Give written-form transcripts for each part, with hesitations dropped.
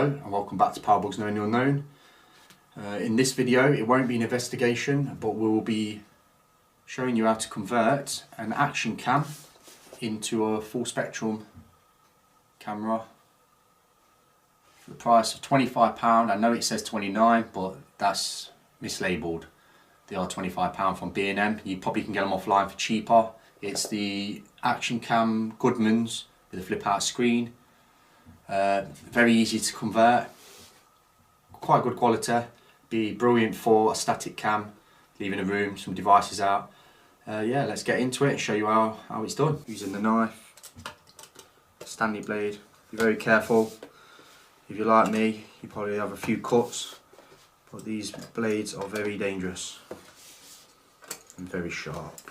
Hello and welcome back to Powerbugs Known the Unknown. In this video it won't be an investigation, but we will be showing you how to convert an action cam into a full spectrum camera for the price of £25. I know it says 29, but that's mislabeled. They are £25 from B&M. You probably can get them offline for cheaper. It's the action cam Goodman's with a flip out screen. Very easy to convert, quite good quality, be brilliant for a static cam, leaving a room, some devices out. Yeah, let's get into it and show you how it's done. Using the knife, Stanley blade, be very careful. If you're like me, you probably have a few cuts, but these blades are very dangerous and very sharp.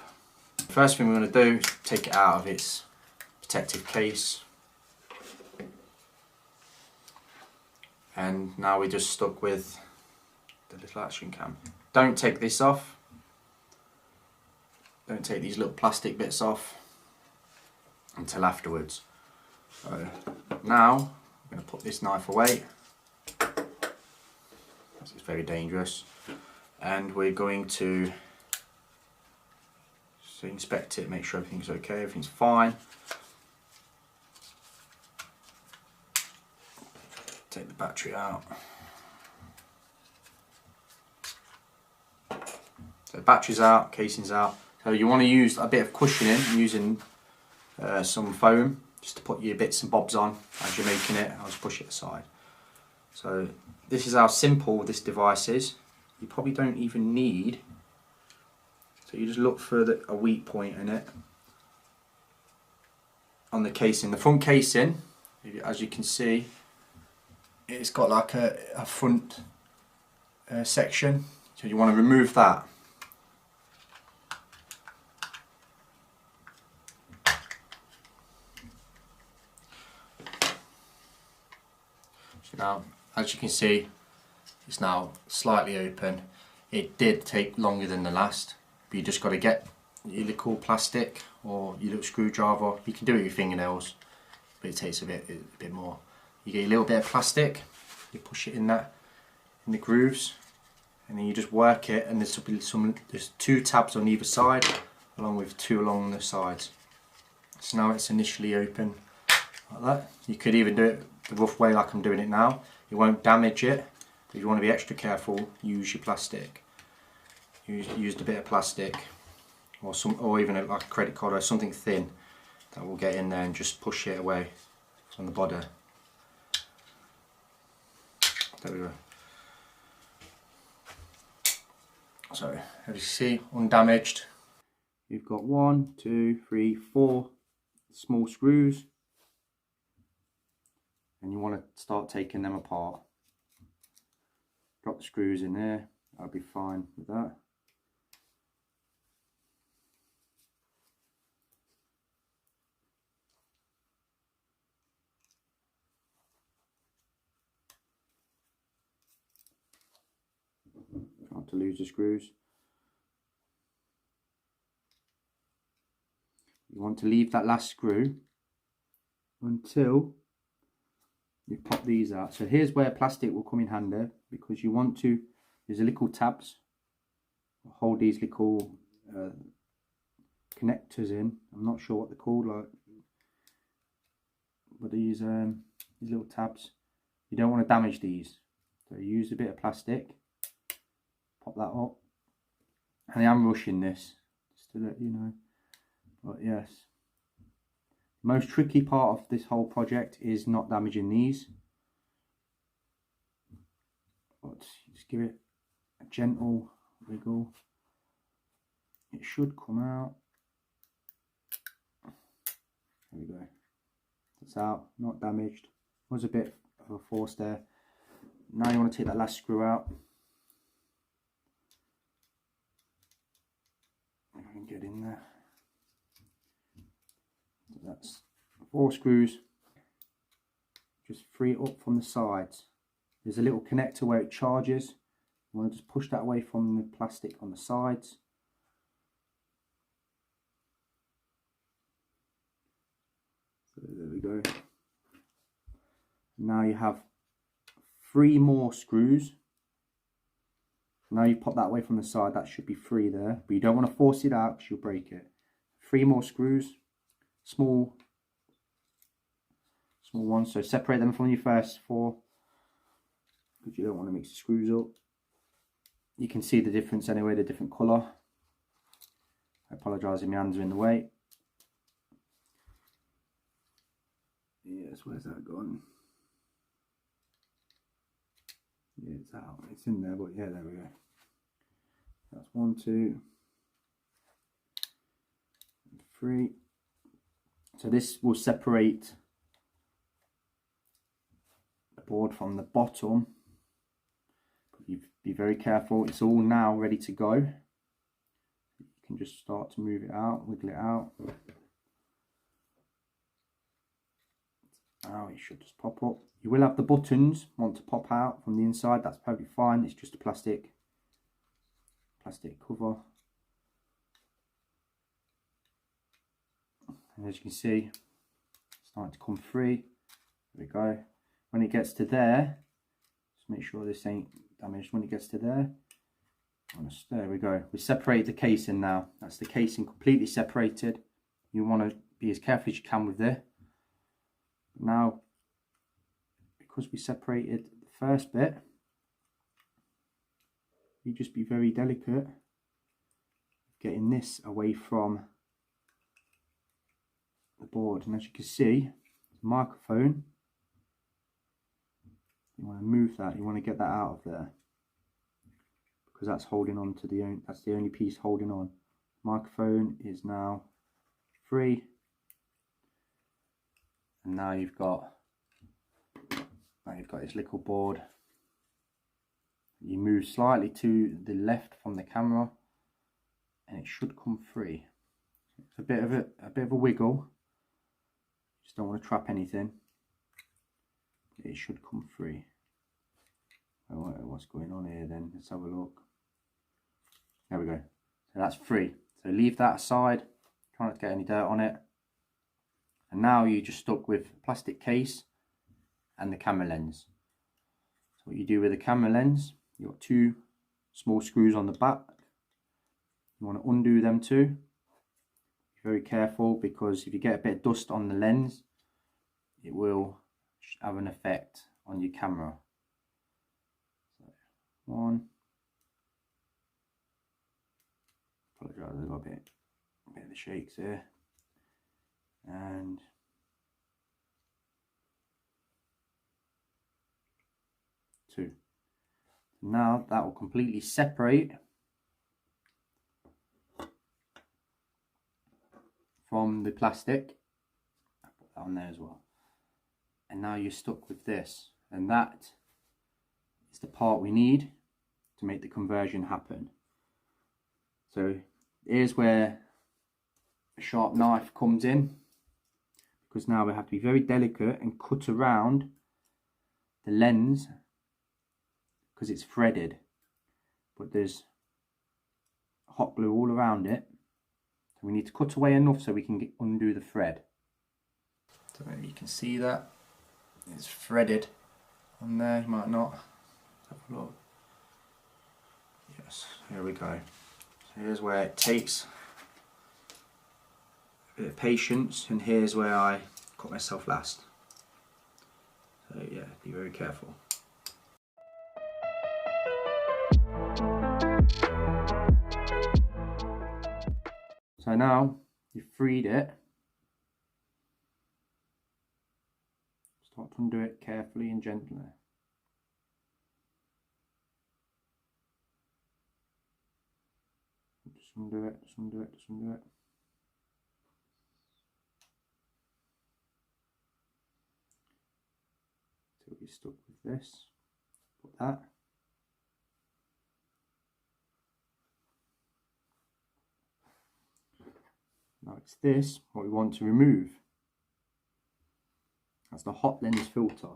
First thing we're going to do is take it out of its protective case. And now we're just stuck with the little action cam. Don't take this off. Don't take these little plastic bits off until afterwards. So now I'm going to put this knife away. This is very dangerous. And we're going to inspect it, make sure everything's okay, everything's fine. Take the battery out. So the battery's out, casing's out. So you want to use a bit of cushioning using some foam just to put your bits and bobs on as you're making it. I'll just push it aside. So this is how simple this device is. You probably don't even need. So you just look for a weak point in it on the casing. The front casing, as you can see, it's got like a front section, so you want to remove that. So now, as you can see, it's now slightly open. It did take longer than the last, but you just got to get your little plastic or your little screwdriver. You can do it with your fingernails, but it takes a bit more. You get a little bit of plastic, you push it in the grooves, and then you just work it, and there's two tabs on either side, along with two along the sides. So now it's initially open like that. You could even do it the rough way like I'm doing it now. It won't damage it, but if you want to be extra careful, use your plastic. Use a bit of plastic, or even like a credit card or something thin that will get in there, and just push it away from the body. There we go. So, as you see, undamaged. You've got 1, 2, 3, 4 small screws, and you want to start taking them apart. Drop the screws in there, I'll be fine with that. Not to lose the screws. You want to leave that last screw until you pop these out. So here's where plastic will come in handy, because you want to, there's a little tabs hold these little connectors in. I'm not sure what they're called, like, but these little tabs, you don't want to damage these, so use a bit of plastic, pop that up. And I am rushing this just to let you know, but yes, the most tricky part of this whole project is not damaging these, but just give it a gentle wiggle. It should come out. There we go. It's out, not damaged. Was a bit of a force there. Now you want to take that last screw out. I can get in there. So that's 4 screws. Just free it up from the sides. There's a little connector where it charges. You want to just push that away from the plastic on the sides. So there we go. Now you have 3 more screws. Now you pop that away from the side, that should be 3 there, but you don't want to force it out because you'll break it. 3 more screws, small ones, so separate them from your first 4 because you don't want to mix the screws up. You can see the difference anyway, the different colour. I apologise if my hands are in the way. Yes, where's that gone? Yeah, it's out. It's in there, but yeah, there we go. That's 1, 2, 3. So this will separate the board from the bottom. But you be very careful. It's all now ready to go. You can just start to move it out, wiggle it out. Now it should just pop up. You will have the buttons want to pop out from the inside. That's perfectly fine. It's just a plastic cover. And as you can see, it's starting to come free. There we go. When it gets to there, just make sure this ain't damaged. When it gets to there, there we go. We separated the casing now. That's the casing completely separated. You want to be as careful as you can with this. Now, because we separated the first bit, you just be very delicate getting this away from the board. And as you can see, the microphone, you want to move that, you want to get that out of there because that's holding on to that's the only piece holding on. Microphone is now free. And now you've got this little board. You move slightly to the left from the camera, and it should come free. It's a bit of a wiggle. Just don't want to trap anything. It should come free. Oh, what's going on here then? Let's have a look. There we go. So that's free. So leave that aside. Try not to get any dirt on it. And now you're just stuck with a plastic case and the camera lens. So what you do with the camera lens, you've got 2 small screws on the back. You want to undo them too. Be very careful because if you get a bit of dust on the lens, it will have an effect on your camera. So 1. Apologise, I've got a bit of the shakes here. And 2. Now that will completely separate from the plastic. I'll put that on there as well. And now you're stuck with this, and that is the part we need to make the conversion happen. So here's where a sharp knife comes in, because now we have to be very delicate and cut around the lens because it's threaded, but there's hot glue all around it, so we need to cut away enough so we can undo the thread. So maybe you can see that it's threaded on there. You might not. Have a look. Yes, here we go. So here's where it takes a bit of patience, and here's where I cut myself last. So yeah, be very careful. So now you've freed it, start to undo it carefully and gently. Just undo it, just undo it, just undo it. Till you're stuck with this, put that. Now it's this, what we want to remove. That's the hot lens filter.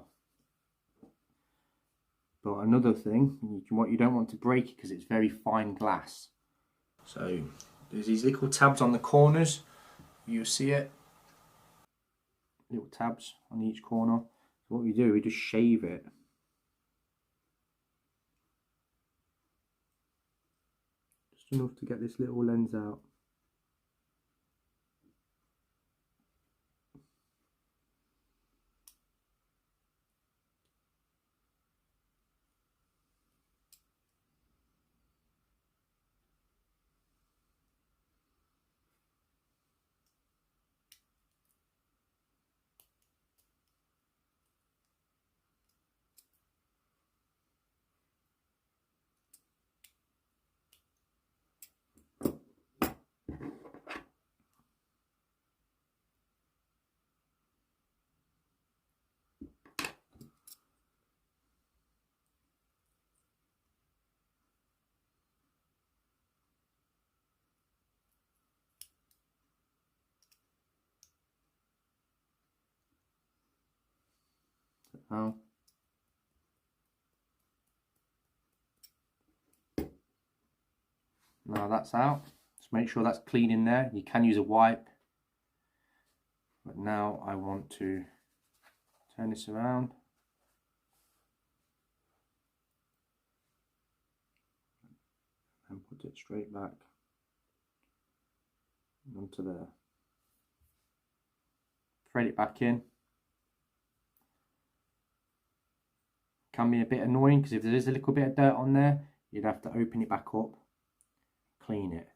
But another thing, what you don't want to break it because it's very fine glass. So there's these little tabs on the corners, you'll see it. Little tabs on each corner. So what we do, we just shave it. just enough to get this little lens out. Now, that's out. Just make sure that's clean in there. You can use a wipe. But now I want to turn this around. And put it straight back onto there. Thread it back in. Can be a bit annoying because if there is a little bit of dirt on there, you'd have to open it back up, clean it.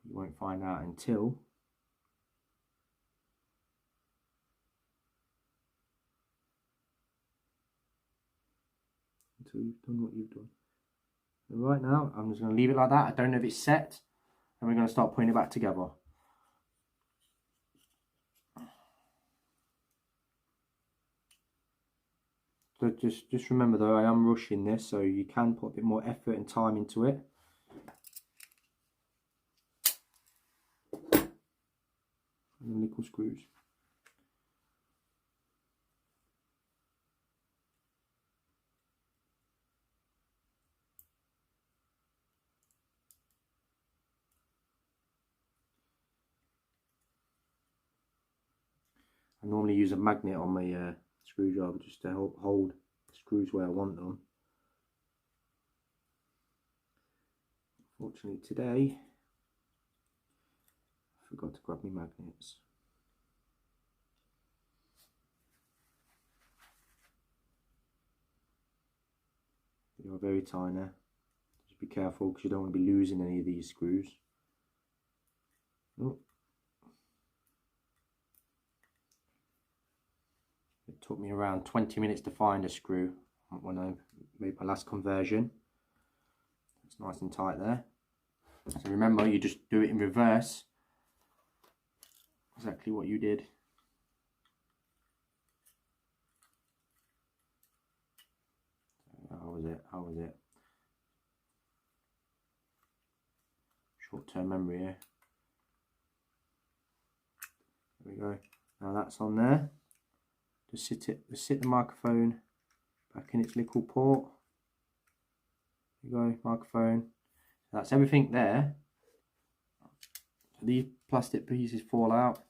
You won't find out until you've done what you've done. So right now, I'm just going to leave it like that. I don't know if it's set, and we're going to start putting it back together. So just remember though, I am rushing this, so you can put a bit more effort and time into it. And the nickel screws. I normally use a magnet on my screwdriver just to help hold the screws where I want them. Fortunately today, I forgot to grab my magnets. They are very tiny. Just be careful because you don't want to be losing any of these screws. Oh. It took me around 20 minutes to find a screw when I made my last conversion. It's nice and tight there. So remember, you just do it in reverse. Exactly what you did. How was it? How was it? Short-term memory here. There we go. Now that's on there. Just sit the microphone back in its little port. There you go, microphone. That's everything there. So these plastic pieces fall out.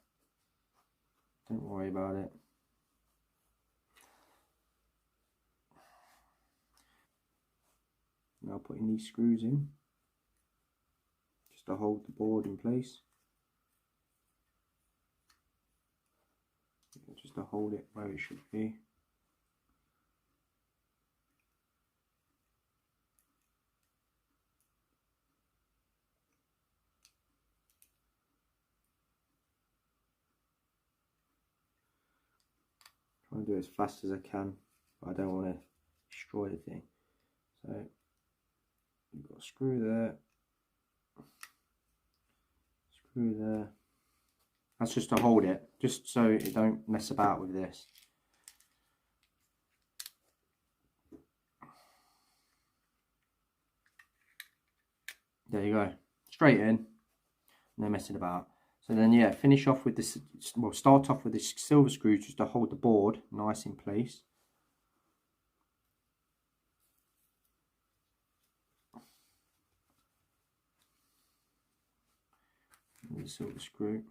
Don't worry about it. Now putting these screws in just to hold the board in place. Just to hold it where it should be. Trying to do it as fast as I can, but I don't want to destroy the thing. So you've got a screw there, screw there. That's just to hold it, just so you don't mess about with this. There you go, straight in, no messing about. So then yeah, finish off with this, well start off with this silver screw just to hold the board nice in place. And the silver screw.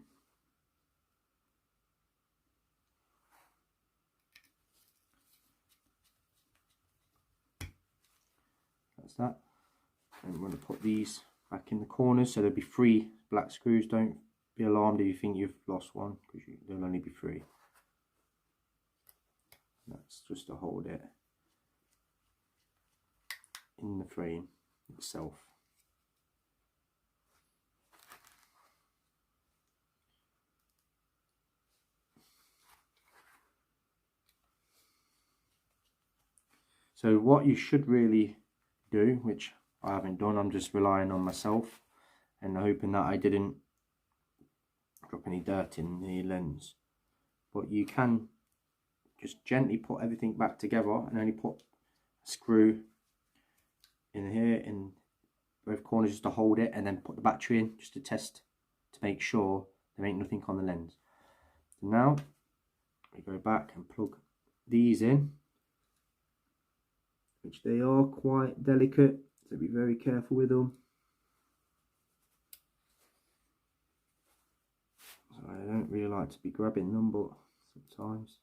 That's that. And we're going to put these back in the corners, so there'll be 3 black screws. Don't be alarmed if you think you've lost one, because there'll only be 3. That's just to hold it in the frame itself. So what you should really do, which I haven't done, I'm just relying on myself and hoping that I didn't drop any dirt in the lens, but you can just gently put everything back together and only put a screw in here in both corners just to hold it, and then put the battery in just to test to make sure there ain't nothing on the lens. So now we go back and plug these in, which they are quite delicate, so be very careful with them. So I don't really like to be grabbing them, but sometimes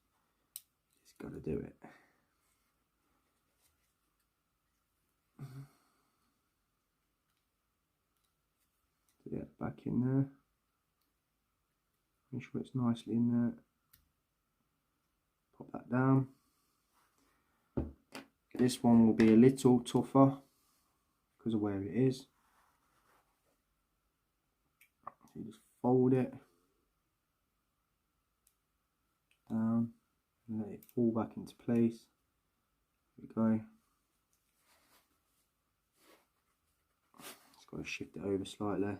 just got to do it. So yeah, back in there. Make sure it's nicely in there. Pop that down. This one will be a little tougher because of where it is. So you just fold it down and let it fall back into place. There we go. Just got to shift it over slightly.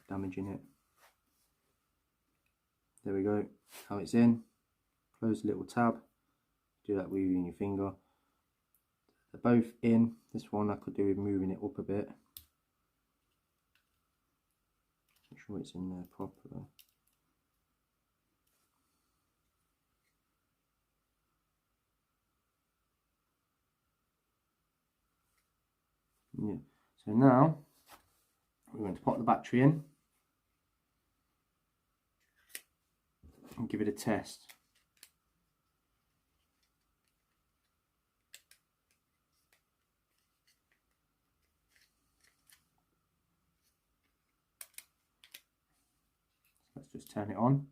Damaging it. There we go. How it's in. Close the little tab. Do that with using your finger. They're both in. This one I could do with moving it up a bit. Make sure it's in there properly. Yeah. So now we're going to pop the battery in and give it a test. Let's just turn it on.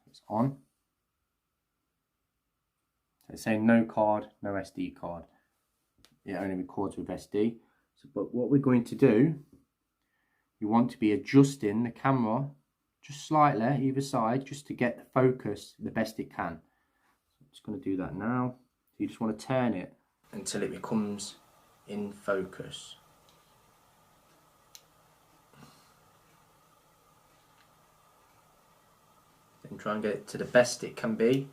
It's on. So it's saying no card, no SD card. It only records with SD. So, but what we're going to do, we want to be adjusting the camera just slightly either side, just to get the focus the best it can. So I'm just going to do that now. So you just want to turn it until it becomes in focus. Then try and get it to the best it can be.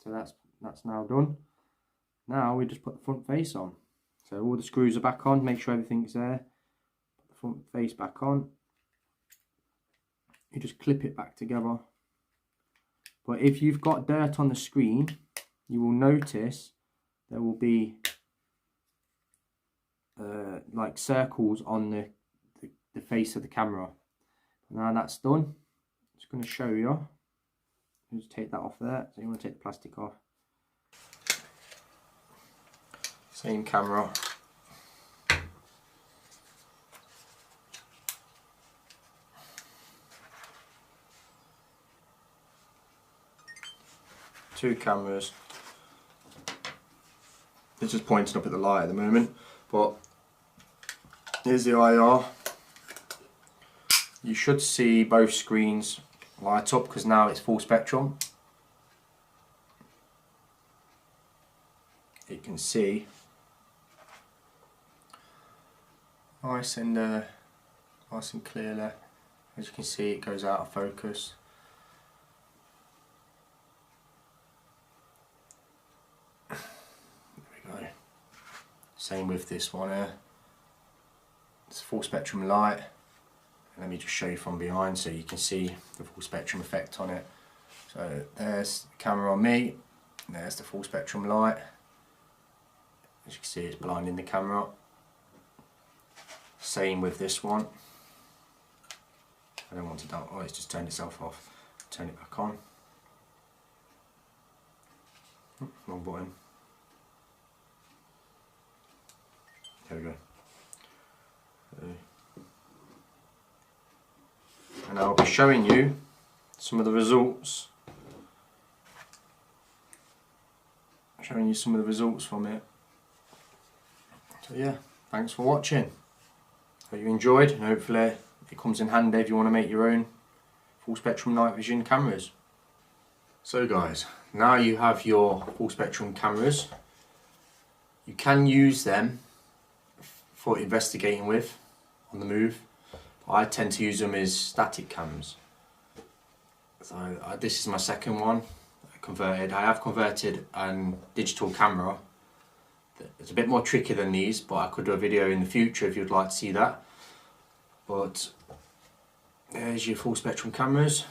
So that's now done. Now we just put the front face on. So all the screws are back on, make sure everything's there. Put the front face back on. You just clip it back together. But if you've got dirt on the screen, you will notice there will be like circles on the face of the camera. Now that's done, I'm just going to show you. Just take that off there. So you want to take the plastic off. Same camera. Two cameras. It's just pointing up at the light at the moment, but here's the IR. You should see both screens light up because now it's full spectrum. You can see nice and clear there. As you can see, it goes out of focus. There we go. Same with this one here. It's full spectrum light. Let me just show you from behind so you can see the full spectrum effect on it. So there's the camera on me, there's the full spectrum light. As you can see, it's blinding the camera. Same with this one. I don't want to down. Oh, it's just turned itself off. Turn it back on. Wrong button. There we go. And I'll be showing you some of the results. Showing you some of the results from it. So yeah, thanks for watching. Hope you enjoyed, and hopefully it comes in handy if you want to make your own full spectrum night vision cameras. So guys, now you have your full spectrum cameras. You can use them for investigating with on the move. I tend to use them as static cams. So this is my second one converted. I have converted a digital camera. It's a bit more tricky than these, but I could do a video in the future if you'd like to see that. But there's your full spectrum cameras.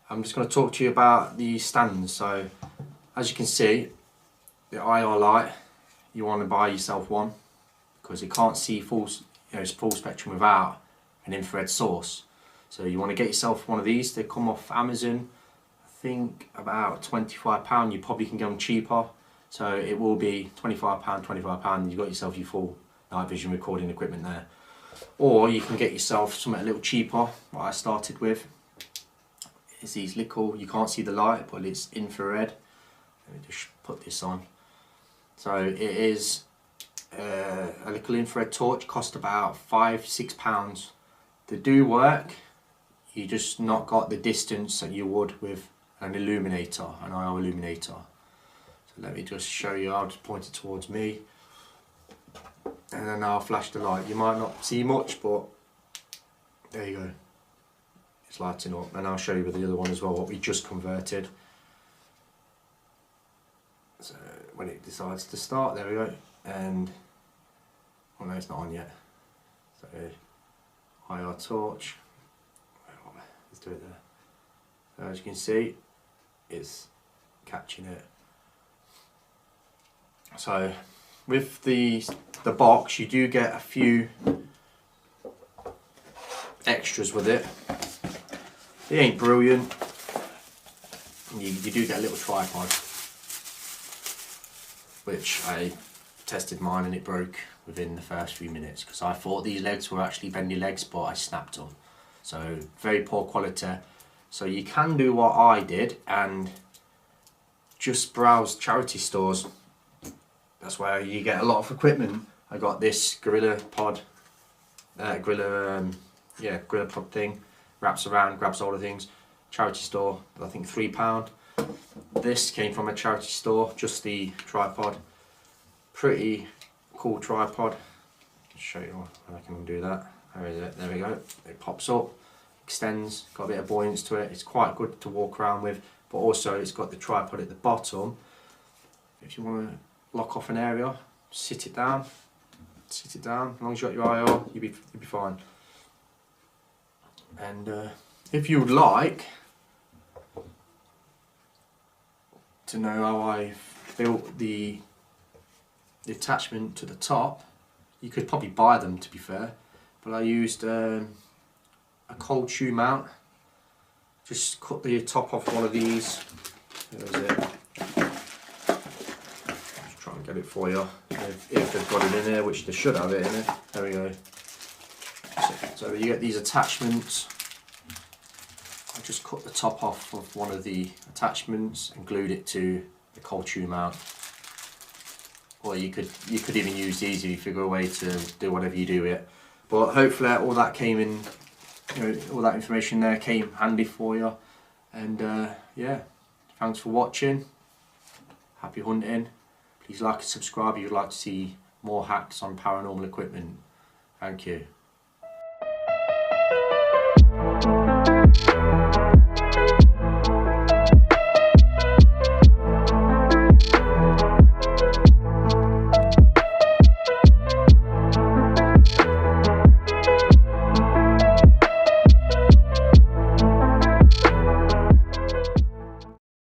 I'm just going to talk to you about the stands. So as you can see, the IR light, you want to buy yourself one because it can't see full spectrum without an infrared source. So you want to get yourself one of these. They come off Amazon, I think about £25. You probably can get them cheaper. So it will be £25, you've got yourself your full night vision recording equipment there. Or you can get yourself something a little cheaper, what I started with. It's these little, you can't see the light, but it's infrared. Let me just put this on. So it is a little infrared torch, cost about £5–6. They do work, you just not got the distance that you would with an illuminator, an IR illuminator. So let me just show you, I'll just point it towards me and then I'll flash the light. You might not see much, but there you go. It's lighting up, and I'll show you with the other one as well what we just converted. So when it decides to start, there we go. And oh no, it's not on yet. So IR torch. Let's do it there. So as you can see, it's catching it. So with the box, you do get a few extras with it. They ain't brilliant. You do get a little tripod, which I tested mine and it broke within the first few minutes because I thought these legs were actually bendy legs, but I snapped them. So very poor quality. So you can do what I did and just browse charity stores. That's where you get a lot of equipment. I got this gorilla pod thing, wraps around, grabs all the things. Charity store, I think £3. This came from a charity store, just the tripod. Pretty cool tripod. I'll show you how I can do that. There we go. It pops up, extends, got a bit of buoyance to it. It's quite good to walk around with, but also it's got the tripod at the bottom. If you want to lock off an area, sit it down. As long as you got your IR, you'll be fine. And if you would like to know how I built the attachment to the top, you could probably buy them, to be fair, but I used a cold shoe mount. Just cut the top off one of these. There's it. Just try and get it for you if they've got it in there, which they should have it in there. There we go. So you get these attachments. I just cut the top off of one of the attachments and glued it to the cold shoe mount. Or you could even use these if you figure a way to do whatever you do it. But hopefully all that came in, all that information there came handy for you. And yeah, thanks for watching. Happy hunting. Please like and subscribe if you'd like to see more hacks on paranormal equipment. Thank you.